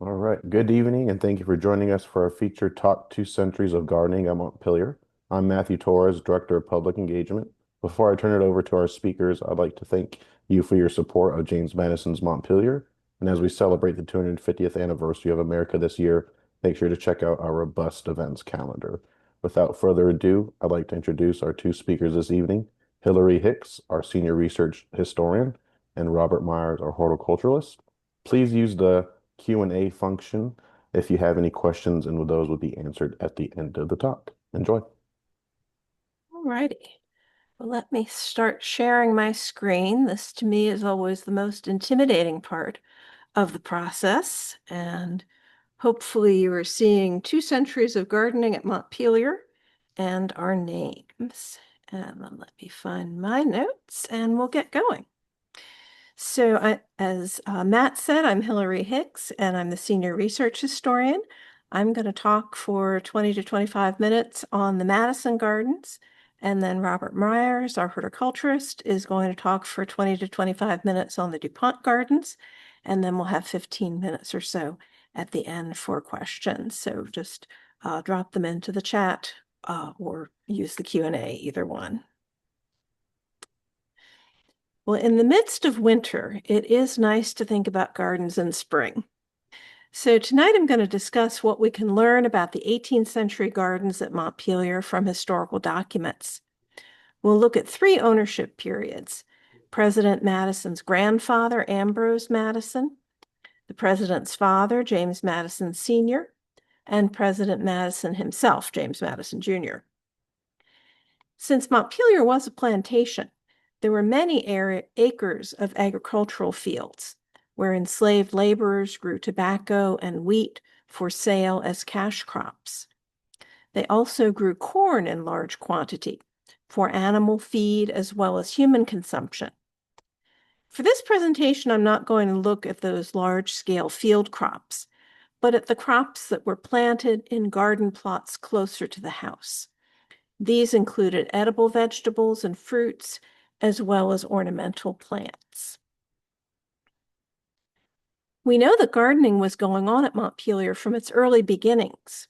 All right. Good evening, and thank you for joining us for our featured Talk 2 Centuries of Gardening at Montpelier. I'm Matthew Torres, Director of Public Engagement. Before I turn it over to our speakers, I'd like to thank you for your support of James Madison's Montpelier. And as we celebrate the 250th anniversary of America this year, make sure to check out our robust events calendar. Without further ado, I'd like to introduce our two speakers this evening, Hilarie Hicks, our Senior Research Historian, and Robert Myers, our horticulturalist. Please use the Q&A function if you have any questions, and those will be answered at the end of the talk. Enjoy. All righty. Well, let me start sharing my screen. This to me is always the most intimidating part of the process. And hopefully you are seeing 2 centuries of gardening at Montpelier and our names. And then let me find my notes and we'll get going. So as Matt said, I'm Hilarie Hicks and I'm the Senior Research Historian. I'm going to talk for 20 to 25 minutes on the Madison Gardens. And then Robert Myers, our horticulturist, is going to talk for 20 to 25 minutes on the duPont Gardens. And then we'll have 15 minutes or so at the end for questions. So just drop them into the chat or use the Q&A, either one. Well, in the midst of winter, it is nice to think about gardens in spring. So tonight I'm going to discuss what we can learn about the 18th century gardens at Montpelier from historical documents. We'll look at 3 ownership periods: President Madison's grandfather, Ambrose Madison, the president's father, James Madison Sr., and President Madison himself, James Madison Jr. Since Montpelier was a plantation, there were many acres of agricultural fields where enslaved laborers grew tobacco and wheat for sale as cash crops. They also grew corn in large quantity for animal feed as well as human consumption. For this presentation, I'm not going to look at those large-scale field crops, but at the crops that were planted in garden plots closer to the house. These included edible vegetables and fruits, as well as ornamental plants. We know that gardening was going on at Montpelier from its early beginnings.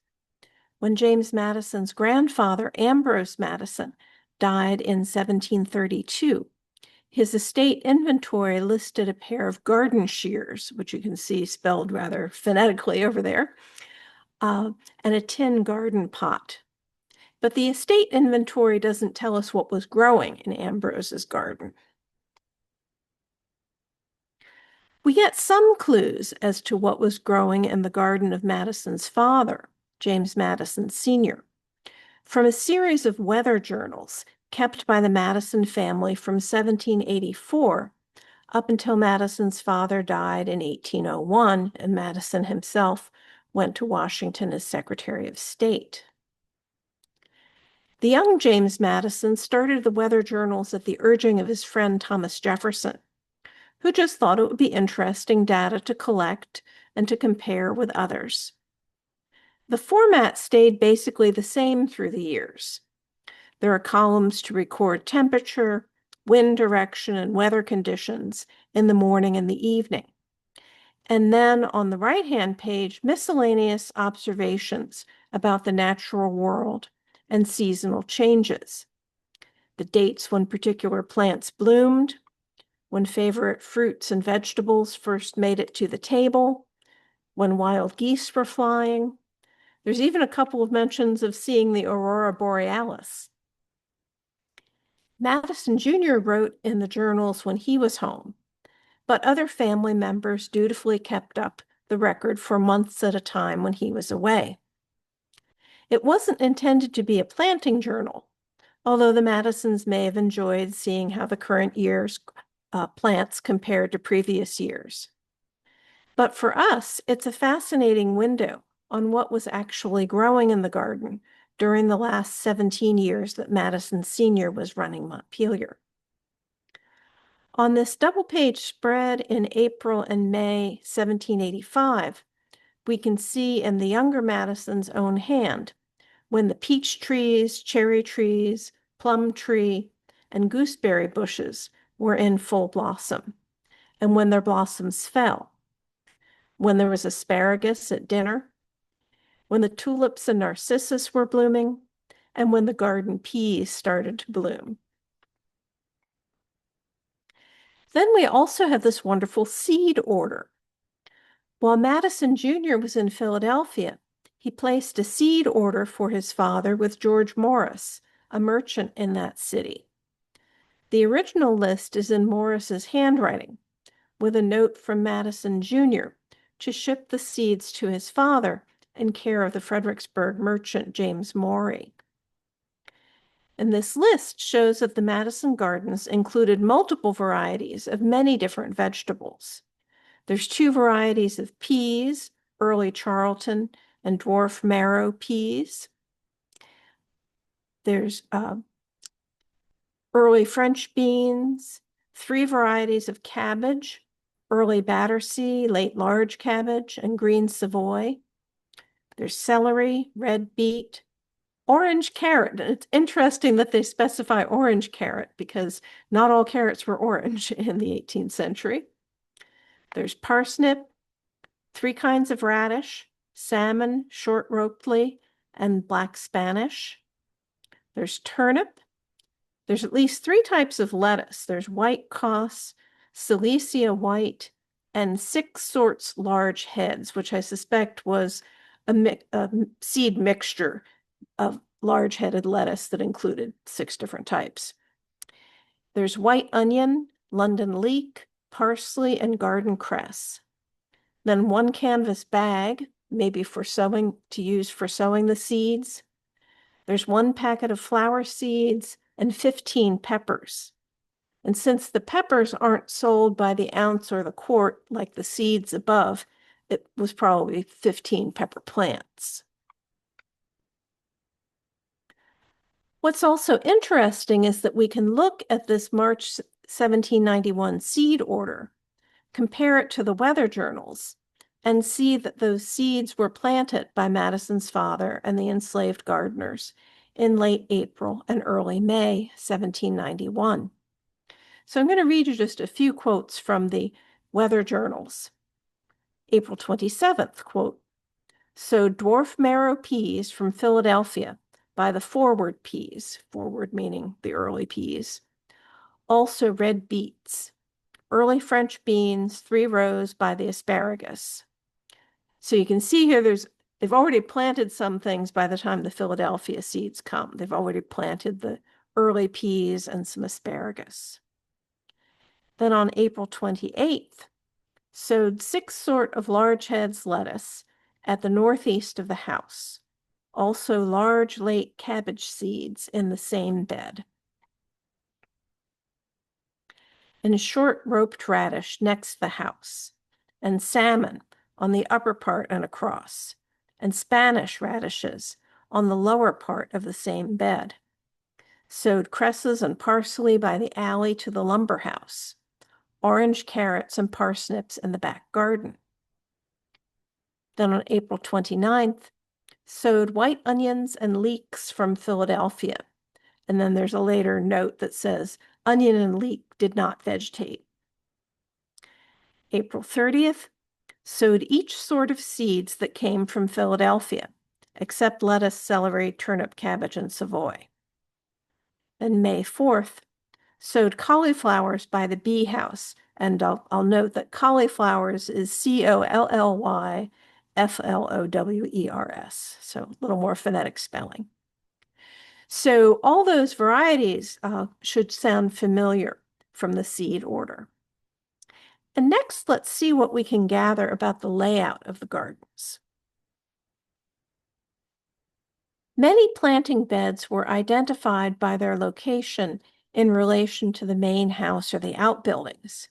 When James Madison's grandfather, Ambrose Madison, died in 1732, his estate inventory listed a pair of garden shears, which you can see spelled rather phonetically over there, and a tin garden pot. But the estate inventory doesn't tell us what was growing in Ambrose's garden. We get some clues as to what was growing in the garden of Madison's father, James Madison Sr., from a series of weather journals kept by the Madison family from 1784 up until Madison's father died in 1801 and Madison himself went to Washington as Secretary of State. The young James Madison started the weather journals at the urging of his friend Thomas Jefferson, who just thought it would be interesting data to collect and to compare with others. The format stayed basically the same through the years. There are columns to record temperature, wind direction, and weather conditions in the morning and the evening. And then on the right-hand page, miscellaneous observations about the natural world and seasonal changes. The dates when particular plants bloomed, when favorite fruits and vegetables first made it to the table, when wild geese were flying. There's even a couple of mentions of seeing the aurora borealis. Madison Jr. wrote in the journals when he was home, but other family members dutifully kept up the record for months at a time when he was away. It wasn't intended to be a planting journal, although the Madisons may have enjoyed seeing how the current year's plants compared to previous years. But for us, it's a fascinating window on what was actually growing in the garden during the last 17 years that Madison Sr. was running Montpelier. On this double-page spread in April and May 1785, we can see in the younger Madison's own hand when the peach trees, cherry trees, plum tree, and gooseberry bushes were in full blossom, and when their blossoms fell. when there was asparagus at dinner, when the tulips and narcissus were blooming, and when the garden peas started to bloom. Then we also have this wonderful seed order. While Madison Jr. was in Philadelphia, he placed a seed order for his father with George Morris, a merchant in that city. The original list is in Morris's handwriting, with a note from Madison Jr. to ship the seeds to his father in care of the Fredericksburg merchant James Morey. And this list shows that the Madison gardens included multiple varieties of many different vegetables. There's 2 varieties of peas, early Charlton and dwarf marrow peas. There's early French beans, 3 varieties of cabbage, early Battersea, late large cabbage, and green Savoy. There's celery, red beet, orange carrot. And it's interesting that they specify orange carrot because not all carrots were orange in the 18th century. There's parsnip, 3 kinds of radish, salmon, short ropelee, and black Spanish. There's turnip. There's at least 3 types of lettuce. There's white cos, Silesia white, and 6 sorts large heads, which I suspect was a seed mixture of large-headed lettuce that included 6 different types. There's white onion, London leek, parsley, and garden cress. Then 1 canvas bag, maybe for sowing, to use for sowing the seeds. There's 1 packet of flower seeds and 15 peppers. And since the peppers aren't sold by the ounce or the quart like the seeds above, it was probably 15 pepper plants. What's also interesting is that we can look at this March 1791 seed order, compare it to the weather journals, and see that those seeds were planted by Madison's father and the enslaved gardeners in late April and early May 1791. So I'm going to read you just a few quotes from the weather journals. April 27th, quote, "Sowed dwarf marrow peas from Philadelphia by the forward peas," forward meaning the early peas. "Also red beets, early French beans, 3 rows by the asparagus." So you can see here they've already planted some things by the time the Philadelphia seeds come. They've already planted the early peas and some asparagus. Then on April 28th, sowed 6 sort of large heads lettuce at the northeast of the house. Also large late cabbage seeds in the same bed. And short roped radish next the house, and salmon on the upper part and across, and Spanish radishes on the lower part of the same bed. Sowed cresses and parsley by the alley to the lumber house. Orange carrots and parsnips in the back garden. Then on April 29th, sowed white onions and leeks from Philadelphia. And then there's a later note that says, onion and leek did not vegetate. April 30th, sowed each sort of seeds that came from Philadelphia, except lettuce, celery, turnip, cabbage, and Savoy. Then May 4th, sowed cauliflowers by the bee house. And I'll note that cauliflowers is Collyflowers, so a little more phonetic spelling. So all those varieties should sound familiar from the seed order. And next, let's see what we can gather about the layout of the gardens. Many planting beds were identified by their location in relation to the main house or the outbuildings.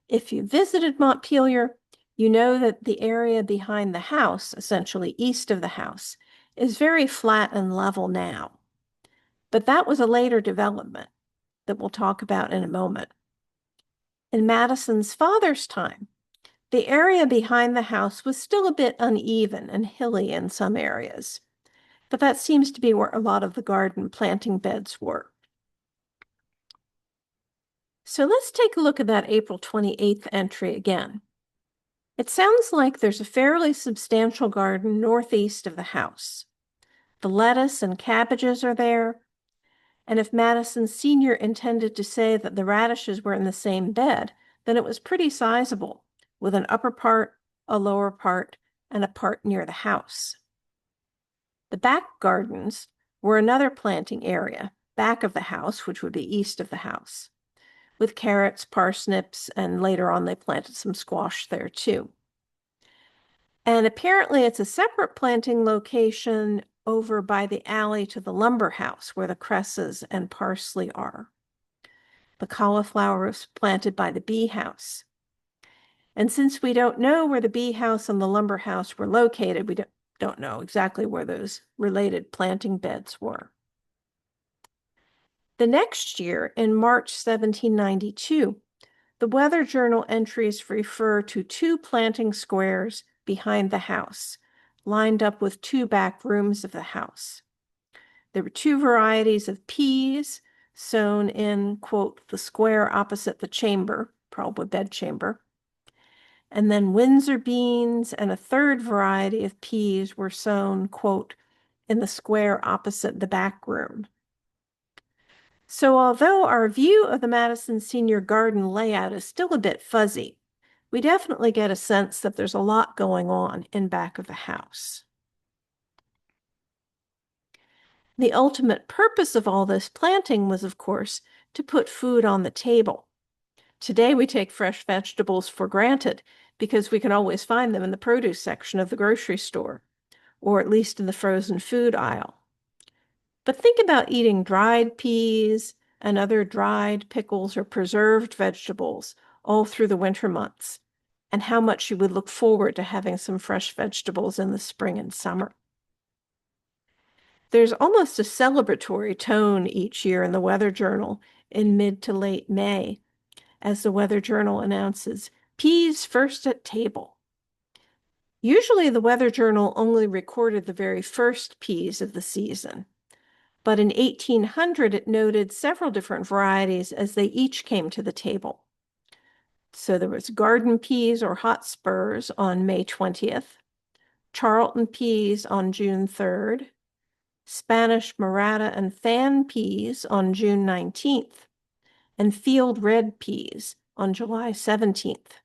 If you visited Montpelier, you know that the area behind the house, essentially east of the house, is very flat and level now. But that was a later development that we'll talk about in a moment. In Madison's father's time, the area behind the house was still a bit uneven and hilly in some areas, but that seems to be where a lot of the garden planting beds were. So let's take a look at that April 28th entry again. It sounds like there's a fairly substantial garden northeast of the house. The lettuce and cabbages are there, and if Madison Sr. intended to say that the radishes were in the same bed, then it was pretty sizable, with an upper part, a lower part, and a part near the house. The back gardens were another planting area, back of the house, which would be east of the house, with carrots, parsnips, and later on they planted some squash there too. And apparently it's a separate planting location over by the alley to the lumber house where the cresses and parsley are. The cauliflower was planted by the bee house. And since we don't know where the bee house and the lumber house were located, we don't know exactly where those related planting beds were. The next year, in March 1792, the Weather Journal entries refer to 2 planting squares behind the house, lined up with 2 back rooms of the house. There were 2 varieties of peas sown in, quote, the square opposite the chamber, probably bedchamber. And then Windsor beans and a 3rd variety of peas were sown, quote, in the square opposite the back room. So although our view of the Madison Senior Garden layout is still a bit fuzzy, we definitely get a sense that there's a lot going on in back of the house. The ultimate purpose of all this planting was, of course, to put food on the table. Today we take fresh vegetables for granted because we can always find them in the produce section of the grocery store, or at least in the frozen food aisle. But think about eating dried peas and other dried pickles or preserved vegetables all through the winter months, and how much you would look forward to having some fresh vegetables in the spring and summer. There's almost a celebratory tone each year in the Weather Journal in mid to late May, as the Weather Journal announces, peas first at table. Usually the Weather Journal only recorded the very first peas of the season, but in 1800 it noted several different varieties as they each came to the table. So there was garden peas or hotspurs on May 20th, Charlton peas on June 3rd, Spanish Murata and fan peas on June 19th, and field red peas on July 17th.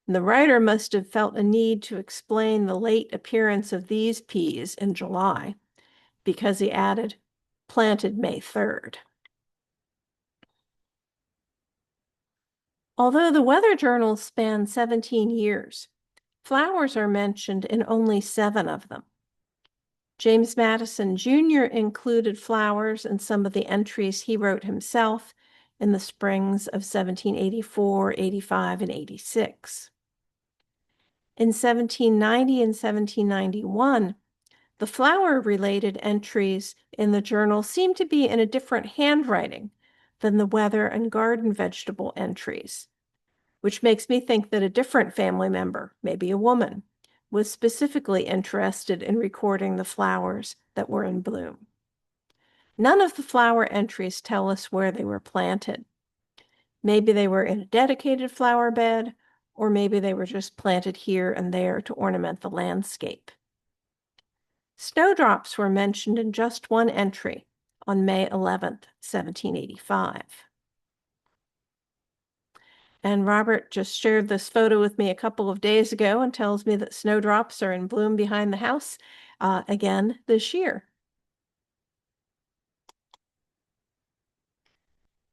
And the writer must have felt a need to explain the late appearance of these peas in July, because he added, planted May 3rd. Although the Weather Journal spanned 17 years, flowers are mentioned in only 7 of them. James Madison Jr. included flowers in some of the entries he wrote himself in the springs of 1784, 85, and 86. In 1790 and 1791, the flower-related entries in the journal seem to be in a different handwriting than the weather and garden vegetable entries, which makes me think that a different family member, maybe a woman, was specifically interested in recording the flowers that were in bloom. None of the flower entries tell us where they were planted. Maybe they were in a dedicated flower bed, or maybe they were just planted here and there to ornament the landscape. Snowdrops were mentioned in just one entry on May 11th, 1785. And Robert just shared this photo with me a couple of days ago and tells me that snowdrops are in bloom behind the house again this year.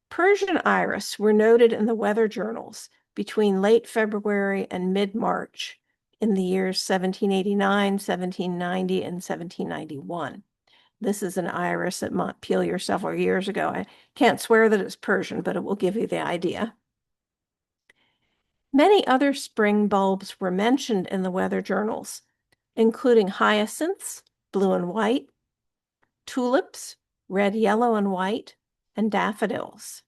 Persian iris were noted in the weather journals between late February and mid-March in the years 1789, 1790, and 1791. This is an iris at Montpelier several years ago. I can't swear that it's Persian, but it will give you the idea. Many other spring bulbs were mentioned in the weather journals, including hyacinths, blue and white, tulips, red, yellow, and white, and daffodils.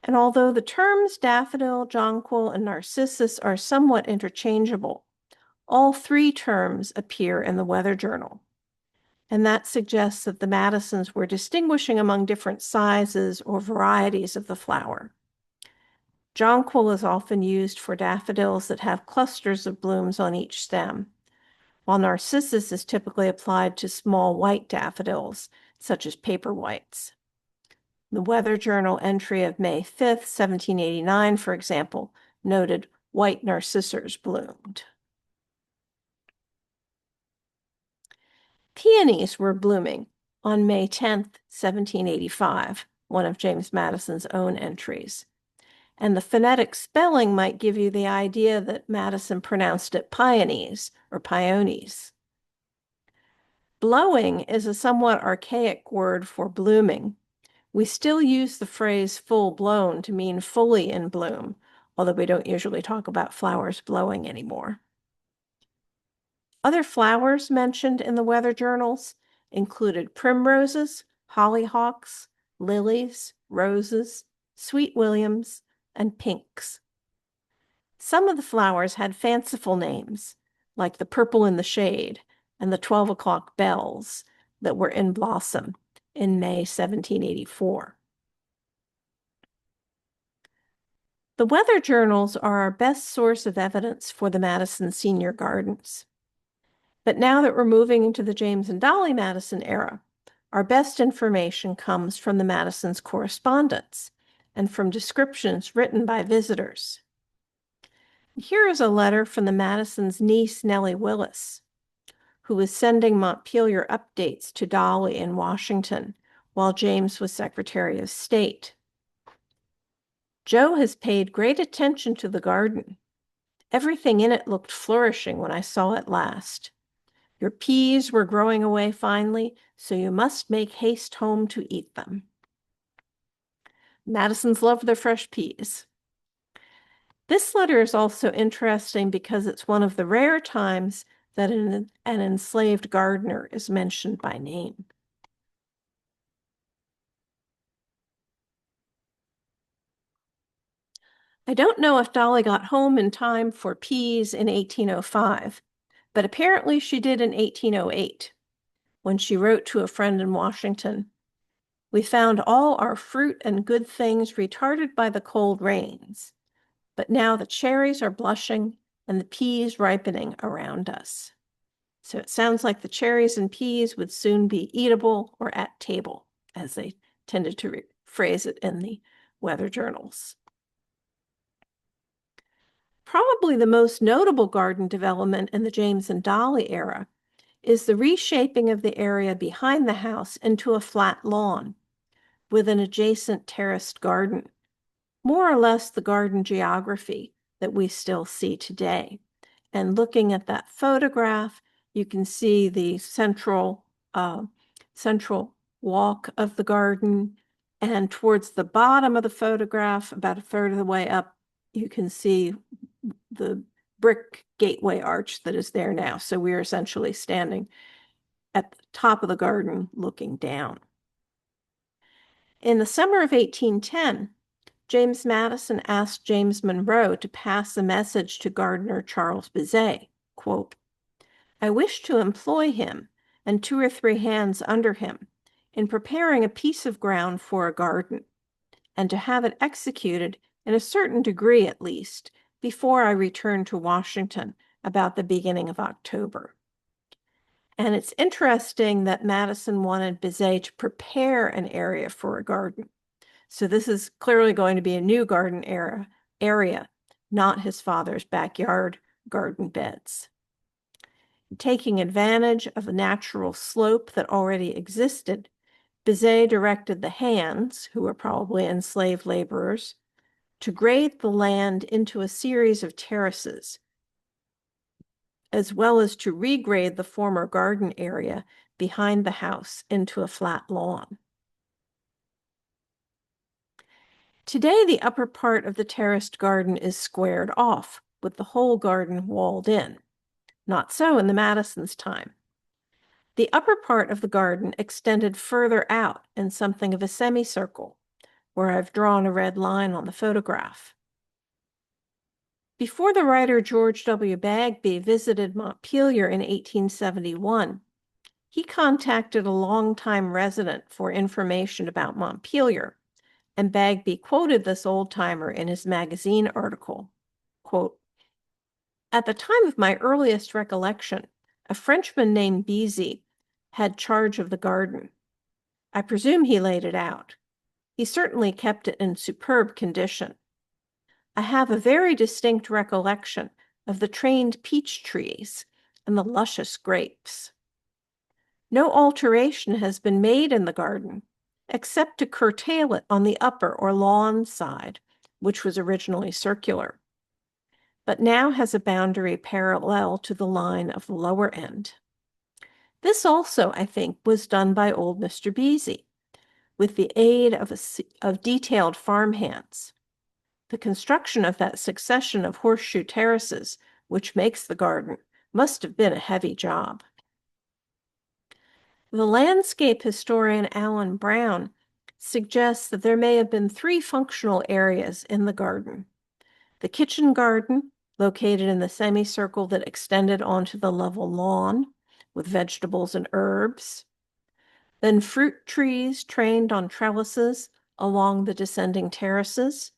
And although the terms daffodil, jonquil, and narcissus are somewhat interchangeable, all 3 terms appear in the weather journal. And that suggests that the Madisons were distinguishing among different sizes or varieties of the flower. Jonquil is often used for daffodils that have clusters of blooms on each stem, while narcissus is typically applied to small white daffodils, such as paper whites. The Weather Journal entry of May 5th, 1789, for example, noted white narcissus bloomed. Peonies were blooming on May 10th, 1785, one of James Madison's own entries. And the phonetic spelling might give you the idea that Madison pronounced it peonies or peonies. Blowing is a somewhat archaic word for blooming. We still use the phrase full blown to mean fully in bloom, although we don't usually talk about flowers blowing anymore. Other flowers mentioned in the weather journals included primroses, hollyhocks, lilies, roses, sweet williams, and pinks. Some of the flowers had fanciful names, like the purple in the shade and the 12 o'clock bells that were in blossom in May 1784. The weather journals are our best source of evidence for the Madison Senior Gardens. But now that we're moving into the James and Dolly Madison era, our best information comes from the Madisons' correspondence and from descriptions written by visitors. Here is a letter from the Madisons' niece, Nellie Willis, who was sending Montpelier updates to Dolly in Washington while James was Secretary of State. Joe has paid great attention to the garden. Everything in it looked flourishing when I saw it last. Your peas were growing away finely, so you must make haste home to eat them. Madisons love their fresh peas. This letter is also interesting because it's one of the rare times that an enslaved gardener is mentioned by name. I don't know if Dolly got home in time for peas in 1805, but apparently she did in 1808, when she wrote to a friend in Washington, "We found all our fruit and good things retarded by the cold rains, but now the cherries are blushing and the peas ripening around us." So it sounds like the cherries and peas would soon be eatable or at table, as they tended to phrase it in the weather journals. Probably the most notable garden development in the James and Dolly era is the reshaping of the area behind the house into a flat lawn with an adjacent terraced garden, more or less the garden geography that we still see today. And looking at that photograph, you can see the central walk of the garden, and towards the bottom of the photograph, about a third of the way up, you can see the brick gateway arch that is there now. So we are essentially standing at the top of the garden looking down. In the summer of 1810, James Madison asked James Monroe to pass a message to gardener Charles Bizet, quote, "I wish to employ him and 2 or 3 hands under him in preparing a piece of ground for a garden, and to have it executed in a certain degree at least before I return to Washington about the beginning of October." And it's interesting that Madison wanted Bizet to prepare an area for a garden. So this is clearly going to be a new garden area, not his father's backyard garden beds. Taking advantage of a natural slope that already existed, Bizet directed the hands, who were probably enslaved laborers, to grade the land into a series of terraces, as well as to regrade the former garden area behind the house into a flat lawn. Today, the upper part of the terraced garden is squared off, with the whole garden walled in. Not so in the Madisons' time. The upper part of the garden extended further out in something of a semicircle, where I've drawn a red line on the photograph. Before the writer George W. Bagby visited Montpelier in 1871, he contacted a longtime resident for information about Montpelier, and Bagby quoted this old-timer in his magazine article. Quote, "At the time of my earliest recollection, a Frenchman named Beasy had charge of the garden. I presume he laid it out. He certainly kept it in superb condition. I have a very distinct recollection of the trained peach trees and the luscious grapes. No alteration has been made in the garden, except to curtail it on the upper or lawn side, which was originally circular, but now has a boundary parallel to the line of the lower end. This also, I think, was done by old Mr. Beasy, with the aid of detailed farm hands. The construction of that succession of horseshoe terraces, which makes the garden, must have been a heavy job." The landscape historian Alan Brown suggests that there may have been 3 functional areas in the garden. The kitchen garden, located in the semicircle that extended onto the level lawn with vegetables and herbs. Then fruit trees trained on trellises along the descending terraces.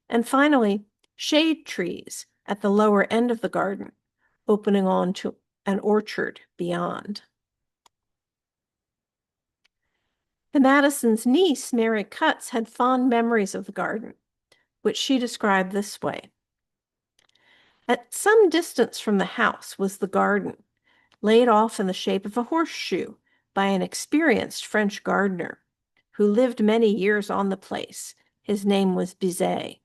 And finally, shade trees at the lower end of the garden, opening onto an orchard beyond. The Madisons' niece, Mary Cutts, had fond memories of the garden, which she described this way. "At some distance from the house was the garden, laid off in the shape of a horseshoe by an experienced French gardener, who lived many years on the place. His name was Bizet.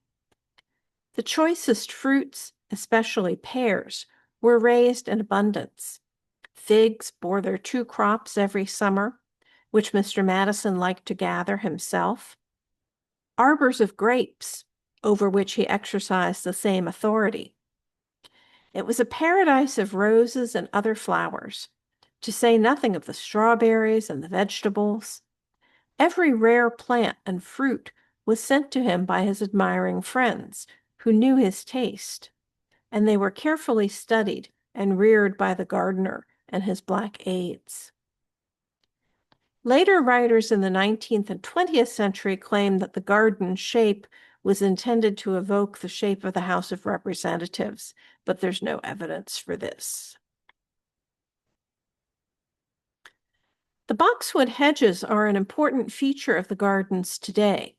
The choicest fruits, especially pears, were raised in abundance. Figs bore their 2 crops every summer, which Mr. Madison liked to gather himself. Arbors of grapes, over which he exercised the same authority. It was a paradise of roses and other flowers, to say nothing of the strawberries and the vegetables. Every rare plant and fruit was sent to him by his admiring friends, who knew his taste, and they were carefully studied and reared by the gardener and his black aides." Later writers in the 19th and 20th century claimed that the garden shape was intended to evoke the shape of the House of Representatives, but there's no evidence for this. The boxwood hedges are an important feature of the gardens today,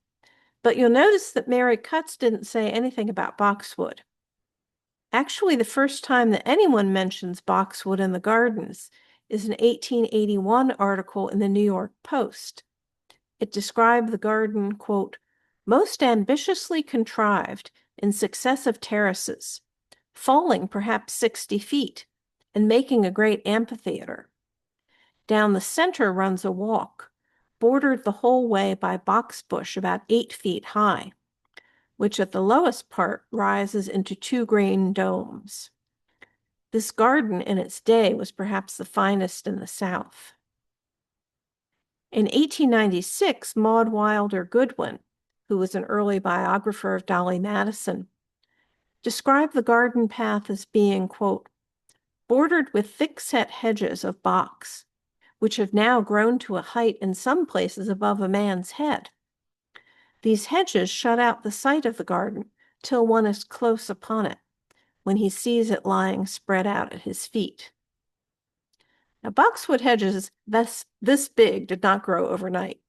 but you'll notice that Mary Cutts didn't say anything about boxwood. Actually, the first time that anyone mentions boxwood in the gardens is an 1881 article in the New York Post. It described the garden, quote, "most ambitiously contrived in successive terraces, falling perhaps 60 feet, and making a great amphitheater. Down the center runs a walk, bordered the whole way by boxbush about 8 feet high, which at the lowest part rises into 2 green domes. This garden in its day was perhaps the finest in the South." In 1896, Maud Wilder Goodwin, who was an early biographer of Dolly Madison, described the garden path as being, quote, "bordered with thick-set hedges of box, which have now grown to a height in some places above a man's head. These hedges shut out the sight of the garden till one is close upon it, when he sees it lying spread out at his feet." Now, boxwood hedges this big did not grow overnight.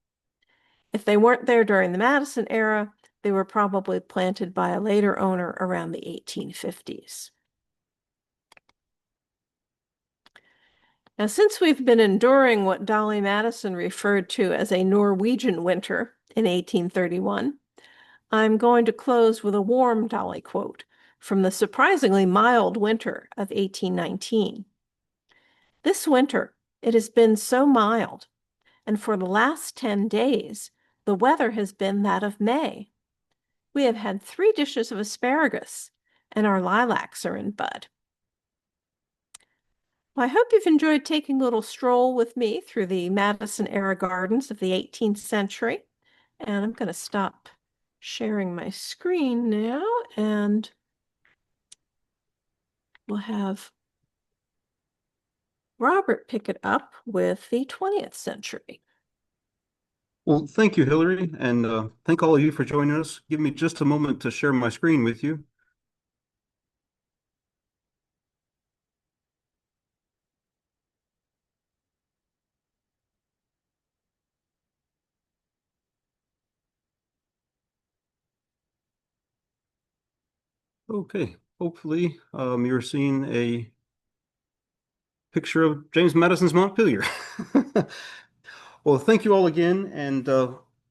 If they weren't there during the Madison era, they were probably planted by a later owner around the 1850s. Now, since we've been enduring what Dolly Madison referred to as a Norwegian winter in 1831, I'm going to close with a warm Dolly quote from the surprisingly mild winter of 1819. "This winter, it has been so mild, and for the last 10 days, the weather has been that of May. We have had 3 dishes of asparagus, and our lilacs are in bud." Well, I hope you've enjoyed taking a little stroll with me through the Madison era gardens of the 18th century. And I'm going to stop sharing my screen now, and we'll have Robert pick it up with the 20th century. Well, thank you, Hillary, and thank all of you for joining us. Give me just a moment to share my screen with you. Okay, hopefully you're seeing a picture of James Madison's Montpelier. Well, thank you all again. And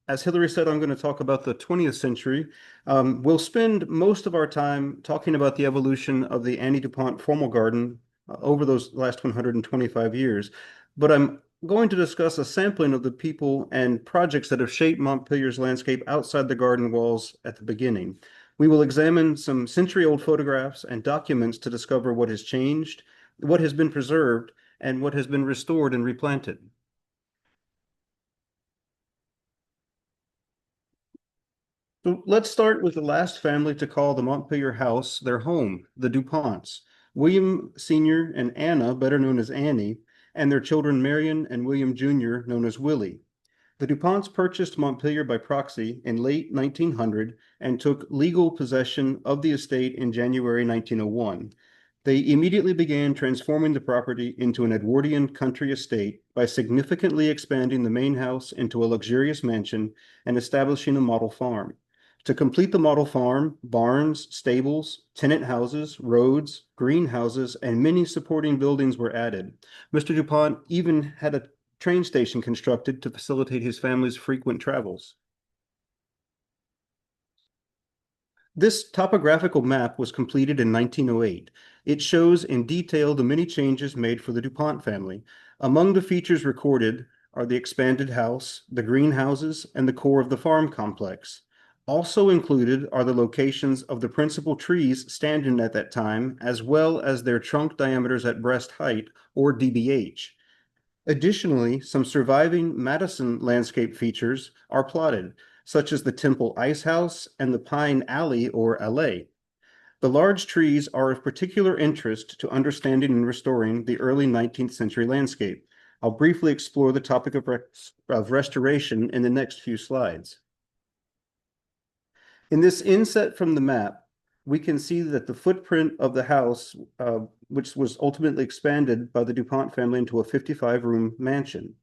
as Hillary said, I'm going to talk about the 20th century. We'll spend most of our time talking about the evolution of the Annie DuPont formal garden over those last 125 years. But I'm going to discuss a sampling of the people and projects that have shaped Montpelier's landscape outside the garden walls at the beginning. We will examine some century-old photographs and documents to discover what has changed, what has been preserved, and what has been restored and replanted. So let's start with the last family to call the Montpelier house their home, the DuPonts. William Sr. and Anna, better known as Annie, and their children Marion and William Jr., known as Willie. The DuPonts purchased Montpelier by proxy in late 1900 and took legal possession of the estate in January 1901. They immediately began transforming the property into an Edwardian country estate by significantly expanding the main house into a luxurious mansion and establishing a model farm. To complete the model farm, barns, stables, tenant houses, roads, greenhouses, and many supporting buildings were added. Mr. DuPont even had a train station constructed to facilitate his family's frequent travels. This topographical map was completed in 1908. It shows in detail the many changes made for the DuPont family. Among the features recorded are the expanded house, the greenhouses, and the core of the farm complex. Also included are the locations of the principal trees standing at that time, as well as their trunk diameters at breast height, or DBH. Additionally, some surviving Madison landscape features are plotted, such as the Temple Ice House and the Pine Alley or Allée. The large trees are of particular interest to understanding and restoring the early 19th century landscape. I'll briefly explore the topic of restoration in the next few slides. In this inset from the map, we can see that the footprint of the house, which was ultimately expanded by the DuPont family into a 55-room mansion.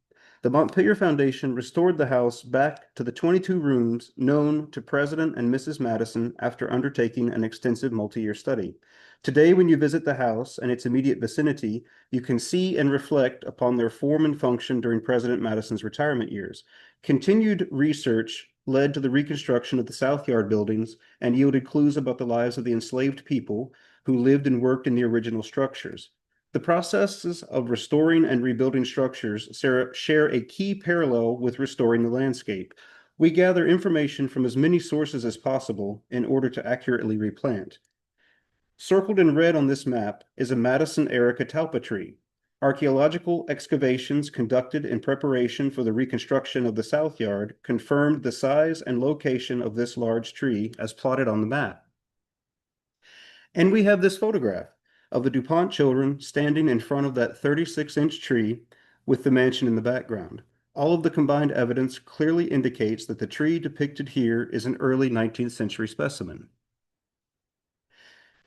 The Montpelier Foundation restored the house back to the 22 rooms known to President and Mrs. Madison after undertaking an extensive multi-year study. Today, when you visit the house and its immediate vicinity, you can see and reflect upon their form and function during President Madison's retirement years. Continued research led to the reconstruction of the South Yard buildings and yielded clues about the lives of the enslaved people who lived and worked in the original structures. The processes of restoring and rebuilding structures share a key parallel with restoring the landscape. We gather information from as many sources as possible in order to accurately replant. Circled in red on this map is a Madison-era catalpa tree. Archaeological excavations conducted in preparation for the reconstruction of the South Yard confirmed the size and location of this large tree as plotted on the map. And we have this photograph of the DuPont children standing in front of that 36-inch tree with the mansion in the background. All of the combined evidence clearly indicates that the tree depicted here is an early 19th century specimen.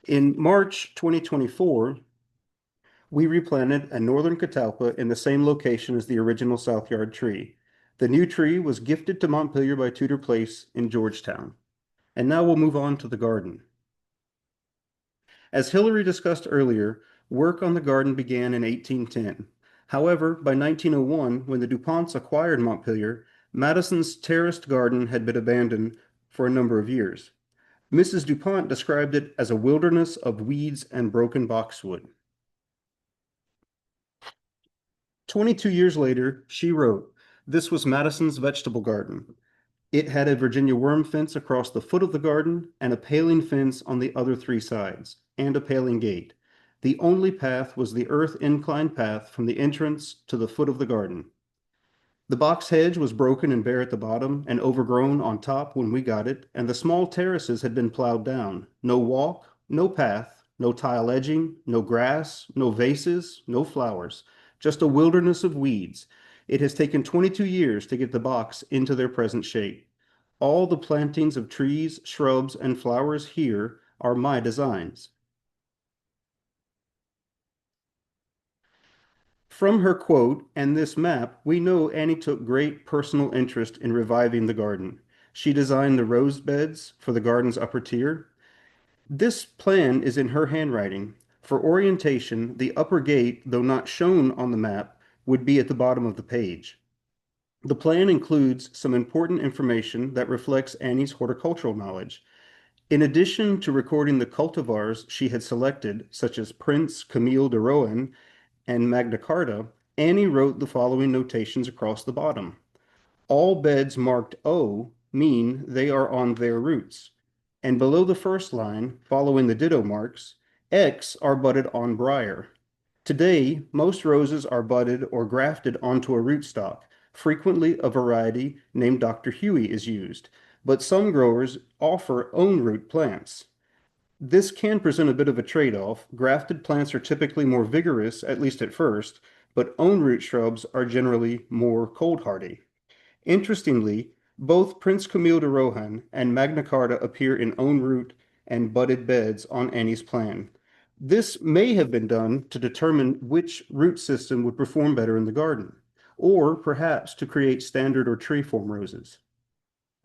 In March 2024, we replanted a northern catalpa in the same location as the original South Yard tree. The new tree was gifted to Montpelier by Tudor Place in Georgetown. And now we'll move on to the garden. As Hillary discussed earlier, work on the garden began in 1810. However, by 1901, when the DuPonts acquired Montpelier, Madison's terraced garden had been abandoned for a number of years. Mrs. DuPont described it as a wilderness of weeds and broken boxwood. 22 years later, she wrote, "This was Madison's vegetable garden. It had a Virginia worm fence across the foot of the garden and a paling fence on the other three sides, and a paling gate. The only path was the earth incline path from the entrance to the foot of the garden. The box hedge was broken and bare at the bottom and overgrown on top when we got it, and the small terraces had been plowed down. No walk, no path, no tile edging, no grass, no vases, no flowers, just a wilderness of weeds. It has taken 22 years to get the box into their present shape. All the plantings of trees, shrubs, and flowers here are my designs. From her quote and this map, we know Annie took great personal interest in reviving the garden. She designed the rose beds for the garden's upper tier. This plan is in her handwriting. For orientation, the upper gate, though not shown on the map, would be at the bottom of the page. The plan includes some important information that reflects Annie's horticultural knowledge. In addition to recording the cultivars she had selected, such as Prince Camille de Rohan and Magna Carta, Annie wrote the following notations across the bottom. All beds marked O mean they are on their roots. And below the first line, following the ditto marks, X are budded on briar. Today, most roses are budded or grafted onto a rootstock. Frequently, a variety named Dr. Huey is used, but some growers offer own root plants. This can present a bit of a trade-off. Grafted plants are typically more vigorous, at least at first, but own root shrubs are generally more cold hardy. Interestingly, both Prince Camille de Rohan and Magna Carta appear in own root and budded beds on Annie's plan. This may have been done to determine which root system would perform better in the garden, or perhaps to create standard or tree-form roses.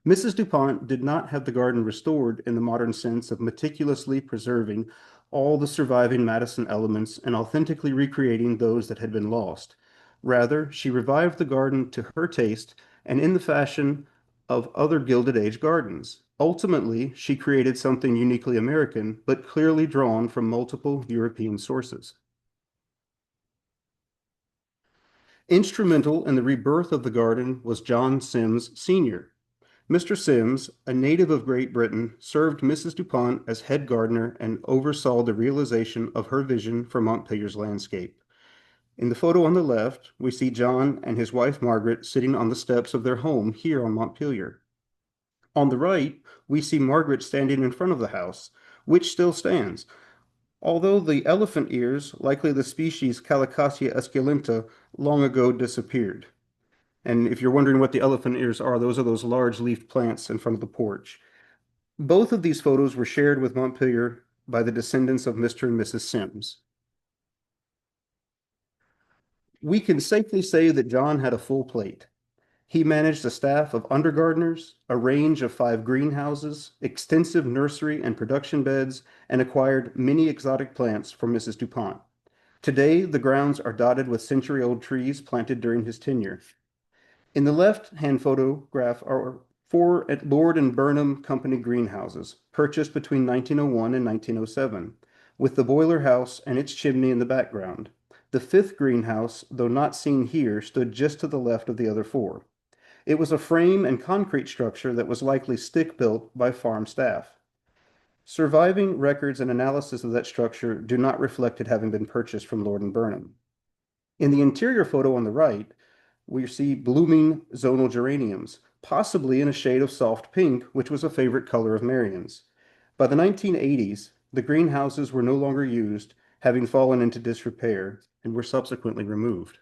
Mrs. DuPont did not have the garden restored in the modern sense of meticulously preserving all the surviving Madison elements and authentically recreating those that had been lost. Rather, she revived the garden to her taste and in the fashion of other Gilded Age gardens. Ultimately, she created something uniquely American, but clearly drawn from multiple European sources. Instrumental in the rebirth of the garden was John Sims Sr. Mr. Sims, a native of Great Britain, served Mrs. DuPont as head gardener and oversaw the realization of her vision for Montpelier's landscape. In the photo on the left, we see John and his wife Margaret sitting on the steps of their home here on Montpelier. On the right, we see Margaret standing in front of the house, which still stands, although the elephant ears, likely the species Calicasia esculenta, long ago disappeared. And if you're wondering what the elephant ears are, those are those large leaf plants in front of the porch. Both of these photos were shared with Montpelier by the descendants of Mr. and Mrs. Sims. We can safely say that John had a full plate. He managed a staff of undergardeners, a range of 5 greenhouses, extensive nursery and production beds, and acquired many exotic plants from Mrs. DuPont. Today, the grounds are dotted with century-old trees planted during his tenure. In the left-hand photograph are 4 at Lord and Burnham Company greenhouses, purchased between 1901 and 1907, with the boiler house and its chimney in the background. The 5th greenhouse, though not seen here, stood just to the left of the other 4. It was a frame and concrete structure that was likely stick-built by farm staff. Surviving records and analysis of that structure do not reflect it having been purchased from Lord and Burnham. In the interior photo on the right, we see blooming zonal geraniums, possibly in a shade of soft pink, which was a favorite color of Marion's. By the 1980s, the greenhouses were no longer used, having fallen into disrepair, and were subsequently removed.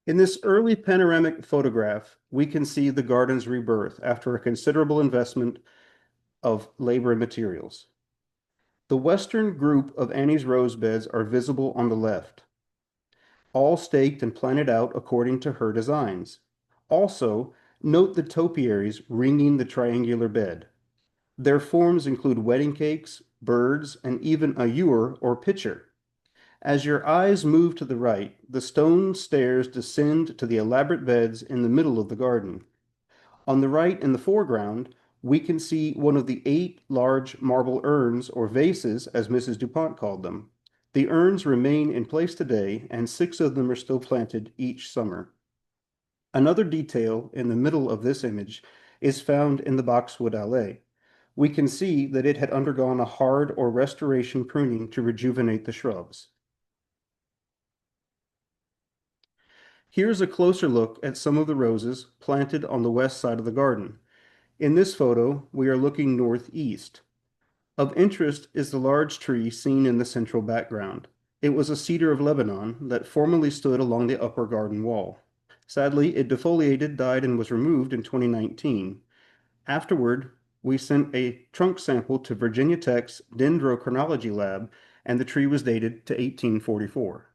In this early panoramic photograph, we can see the garden's rebirth after a considerable investment of labor and materials. The western group of Annie's rose beds are visible on the left, all staked and planted out according to her designs. Also, note the topiaries ringing the triangular bed. Their forms include wedding cakes, birds, and even a ewer or pitcher. As your eyes move to the right, the stone stairs descend to the elaborate beds in the middle of the garden. On the right in the foreground, we can see one of the 8 large marble urns, or vases, as Mrs. DuPont called them. The urns remain in place today, and 6 of them are still planted each summer. Another detail in the middle of this image is found in the boxwood allée. We can see that it had undergone a hard or restoration pruning to rejuvenate the shrubs. Here's a closer look at some of the roses planted on the west side of the garden. In this photo, we are looking northeast. Of interest is the large tree seen in the central background. It was a cedar of Lebanon that formerly stood along the upper garden wall. Sadly, it defoliated, died, and was removed in 2019. Afterward, we sent a trunk sample to Virginia Tech's Dendrochronology lab, and the tree was dated to 1844.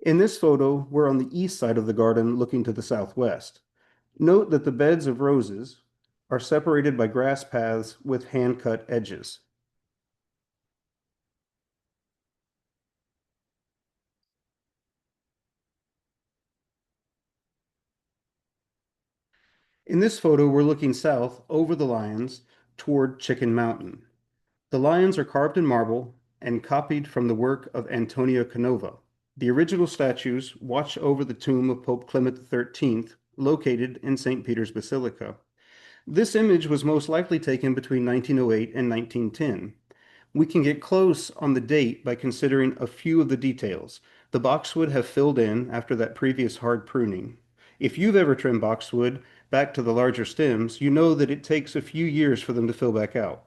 In this photo, we're on the east side of the garden looking to the southwest. Note that the beds of roses are separated by grass paths with hand-cut edges. In this photo, we're looking south over the lions toward Chicken Mountain. The lions are carved in marble and copied from the work of Antonio Canova. The original statues watch over the tomb of Pope Clement XIII, located in St. Peter's Basilica. This image was most likely taken between 1908 and 1910. We can get close on the date by considering a few of the details. The boxwood have filled in after that previous hard pruning. If you've ever trimmed boxwood back to the larger stems, you know that it takes a few years for them to fill back out.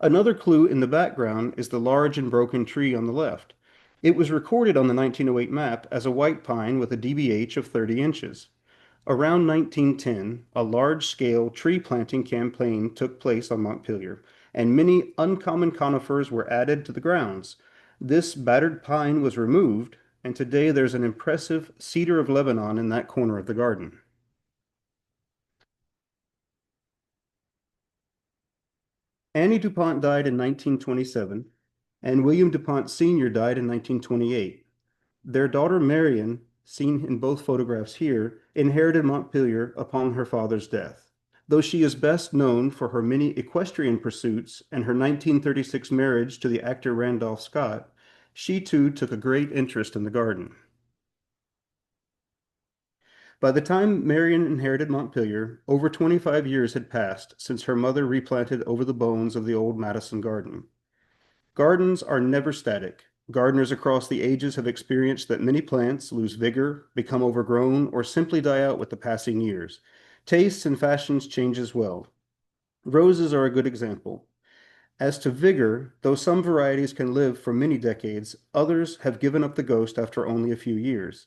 Another clue in the background is the large and broken tree on the left. It was recorded on the 1908 map as a white pine with a DBH of 30 inches. Around 1910, a large-scale tree planting campaign took place on Montpelier, and many uncommon conifers were added to the grounds. This battered pine was removed, and today there's an impressive cedar of Lebanon in that corner of the garden. Annie DuPont died in 1927, and William DuPont Sr. died in 1928. Their daughter Marion, seen in both photographs here, inherited Montpelier upon her father's death. Though she is best known for her many equestrian pursuits and her 1936 marriage to the actor Randolph Scott, she too took a great interest in the garden. By the time Marion inherited Montpelier, over 25 years had passed since her mother replanted over the bones of the old Madison garden. Gardens are never static. Gardeners across the ages have experienced that many plants lose vigor, become overgrown, or simply die out with the passing years. Tastes and fashions change as well. Roses are a good example. As to vigor, though some varieties can live for many decades, others have given up the ghost after only a few years.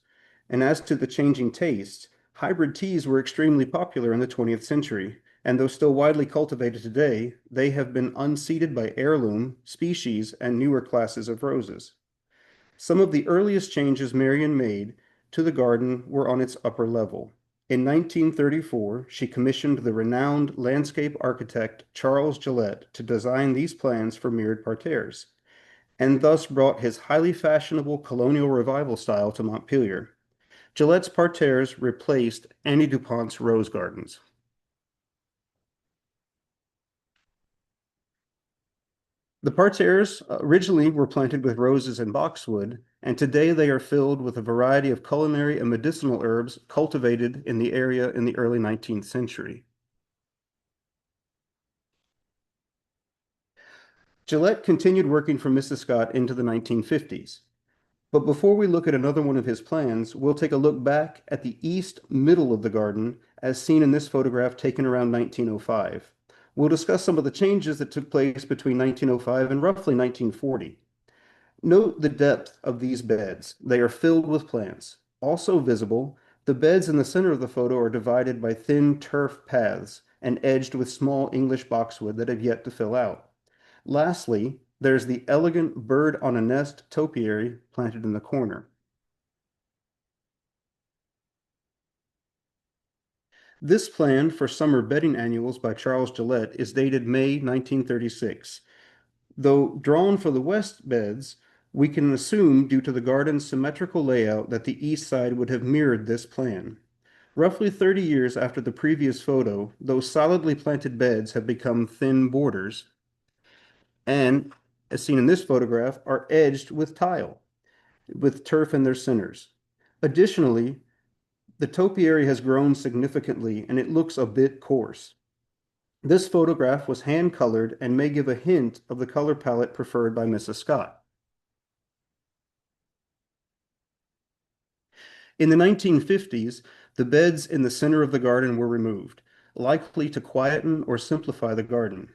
And as to the changing tastes, hybrid teas were extremely popular in the 20th century, and though still widely cultivated today, they have been unseated by heirloom, species, and newer classes of roses. Some of the earliest changes Marion made to the garden were on its upper level. In 1934, she commissioned the renowned landscape architect Charles Gillette to design these plans for mirrored parterres, and thus brought his highly fashionable colonial revival style to Montpelier. Gillette's parterres replaced Annie DuPont's rose gardens. The parterres originally were planted with roses and boxwood, and today they are filled with a variety of culinary and medicinal herbs cultivated in the area in the early 19th century. Gillette continued working for Mrs. Scott into the 1950s. But before we look at another one of his plans, we'll take a look back at the east middle of the garden as seen in this photograph taken around 1905. We'll discuss some of the changes that took place between 1905 and roughly 1940. Note the depth of these beds. They are filled with plants. Also visible, the beds in the center of the photo are divided by thin turf paths and edged with small English boxwood that have yet to fill out. Lastly, there's the elegant bird on a nest topiary planted in the corner. This plan for summer bedding annuals by Charles Gillette is dated May 1936. Though drawn for the west beds, we can assume due to the garden's symmetrical layout that the east side would have mirrored this plan. Roughly 30 years after the previous photo, those solidly planted beds have become thin borders and, as seen in this photograph, are edged with tile, with turf in their centers. Additionally, the topiary has grown significantly and it looks a bit coarse. This photograph was hand-colored and may give a hint of the color palette preferred by Mrs. Scott. In the 1950s, the beds in the center of the garden were removed, likely to quieten or simplify the garden.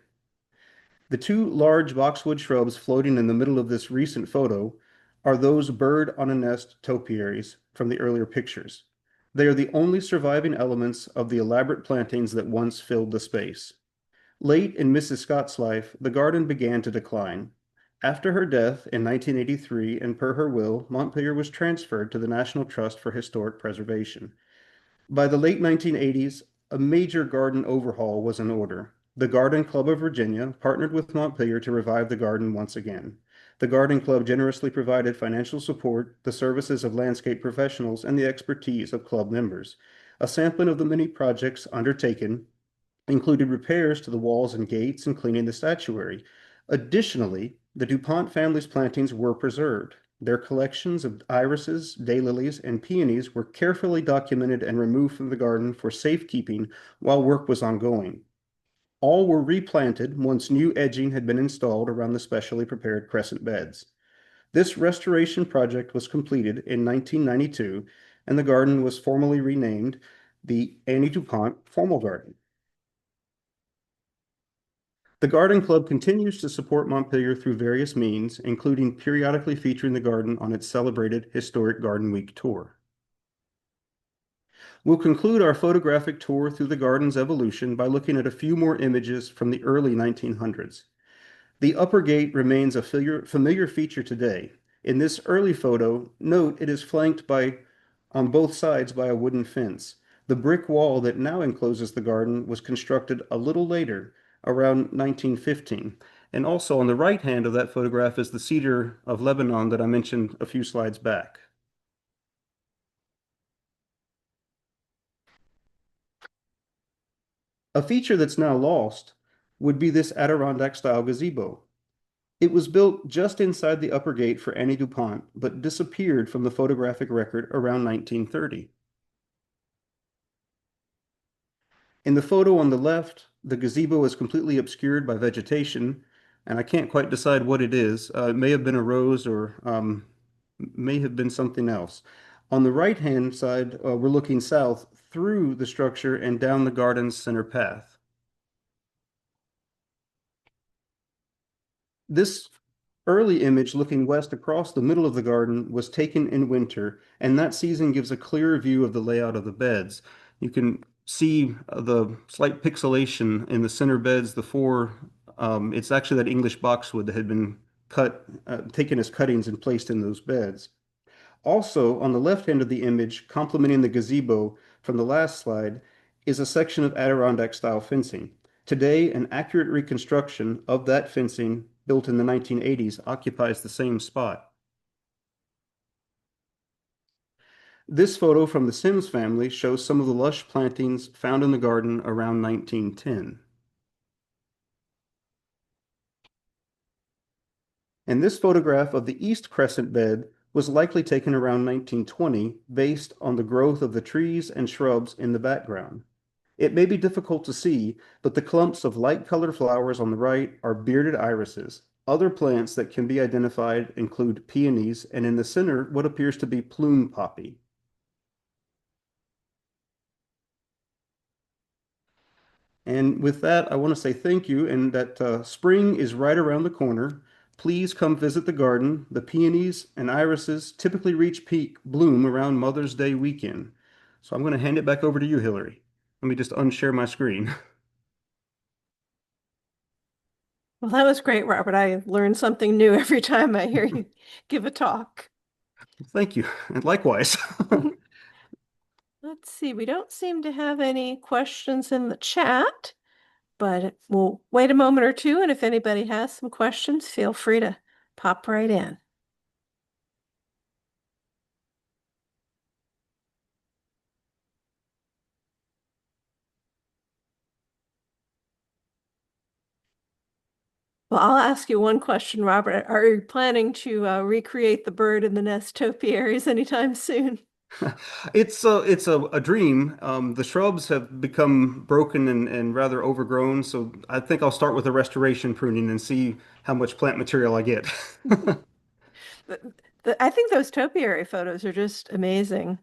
The two large boxwood shrubs floating in the middle of this recent photo are those bird on a nest topiaries from the earlier pictures. They are the only surviving elements of the elaborate plantings that once filled the space. Late in Mrs. Scott's life, the garden began to decline. After her death in 1983, and per her will, Montpelier was transferred to the National Trust for Historic Preservation. By the late 1980s, a major garden overhaul was in order. The Garden Club of Virginia partnered with Montpelier to revive the garden once again. The Garden Club generously provided financial support, the services of landscape professionals, and the expertise of club members. A sampling of the many projects undertaken included repairs to the walls and gates and cleaning the statuary. Additionally, the DuPont family's plantings were preserved. Their collections of irises, daylilies, and peonies were carefully documented and removed from the garden for safekeeping while work was ongoing. All were replanted once new edging had been installed around the specially prepared crescent beds. This restoration project was completed in 1992, and the garden was formally renamed the Annie DuPont Formal Garden. The Garden Club continues to support Montpelier through various means, including periodically featuring the garden on its celebrated Historic Garden Week tour. We'll conclude our photographic tour through the garden's evolution by looking at a few more images from the early 1900s. The upper gate remains a familiar feature today. In this early photo, note it is flanked on both sides by a wooden fence. The brick wall that now encloses the garden was constructed a little later, around 1915. And also on the right hand of that photograph is the cedar of Lebanon that I mentioned a few slides back. A feature that's now lost would be this Adirondack-style gazebo. It was built just inside the upper gate for Annie DuPont, but disappeared from the photographic record around 1930. In the photo on the left, the gazebo is completely obscured by vegetation, and I can't quite decide what it is. It may have been a rose or may have been something else. On the right-hand side, we're looking south through the structure and down the garden's center path. This early image looking west across the middle of the garden was taken in winter, and that season gives a clearer view of the layout of the beds. You can see the slight pixelation in the center beds, it's actually that English boxwood that had been taken as cuttings and placed in those beds. Also, on the left hand of the image, complementing the gazebo from the last slide, is a section of Adirondack-style fencing. Today, an accurate reconstruction of that fencing built in the 1980s occupies the same spot. This photo from the Sims family shows some of the lush plantings found in the garden around 1910. And this photograph of the East Crescent bed was likely taken around 1920 based on the growth of the trees and shrubs in the background. It may be difficult to see, but the clumps of light-colored flowers on the right are bearded irises. Other plants that can be identified include peonies, and in the center, what appears to be plume poppy. And with that, I want to say thank you, and that spring is right around the corner. Please come visit the garden. The peonies and irises typically reach peak bloom around Mother's Day weekend. So I'm going to hand it back over to you, Hillary. Let me just unshare my screen. Well, that was great, Robert. I learn something new every time I hear you give a talk. Thank you, and likewise. Let's see, we don't seem to have any questions in the chat, but we'll wait a moment or two, and if anybody has some questions, feel free to pop right in. Well, I'll ask you one question, Robert. Are you planning to recreate the bird in the nest topiaries anytime soon? It's a dream. The shrubs have become broken and rather overgrown, so I think I'll start with a restoration pruning and see how much plant material I get. I think those topiary photos are just amazing.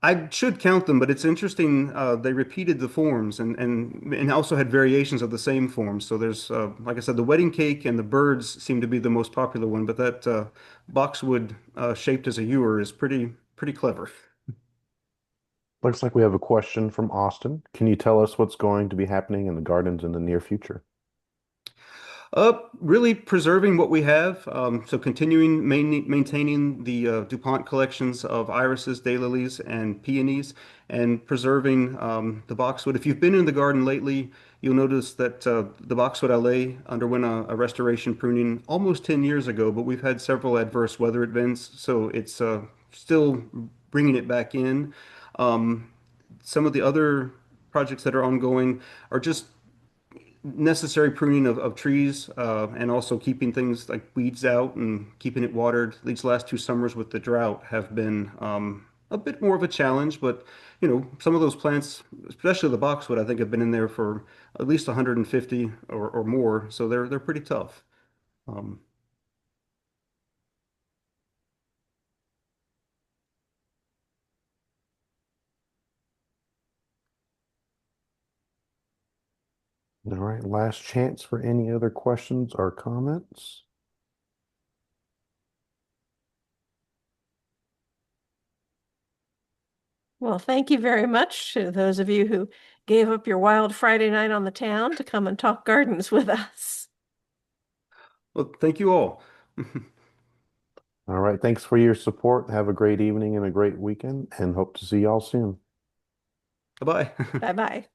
I should count them, but it's interesting. They repeated the forms and also had variations of the same forms. So there's, like I said, the wedding cake and the birds seem to be the most popular one, but that boxwood shaped as a ewer is pretty clever. Looks like we have a question from Austin. Can you tell us what's going to be happening in the gardens in the near future? Really preserving what we have. So continuing maintaining the DuPont collections of irises, daylilies, and peonies, and preserving the boxwood. If you've been in the garden lately, you'll notice that the boxwood allée underwent a restoration pruning almost 10 years ago, but we've had several adverse weather events, so it's still bringing it back in. Um, some of the other projects that are ongoing are just necessary pruning of trees and also keeping things like weeds out and keeping it watered. These last 2 summers with the drought have been a bit more of a challenge, but some of those plants, especially the boxwood, I think have been in there for at least 150 or more, so they're pretty tough. Um, All right, last chance for any other questions or comments. Well, thank you very much to those of you who gave up your wild Friday night on the town to come and talk gardens with us. well, thank you all. All right, thanks for your support. Have a great evening and a great weekend, and hope to see y'all soon. Bye-bye. Bye-bye.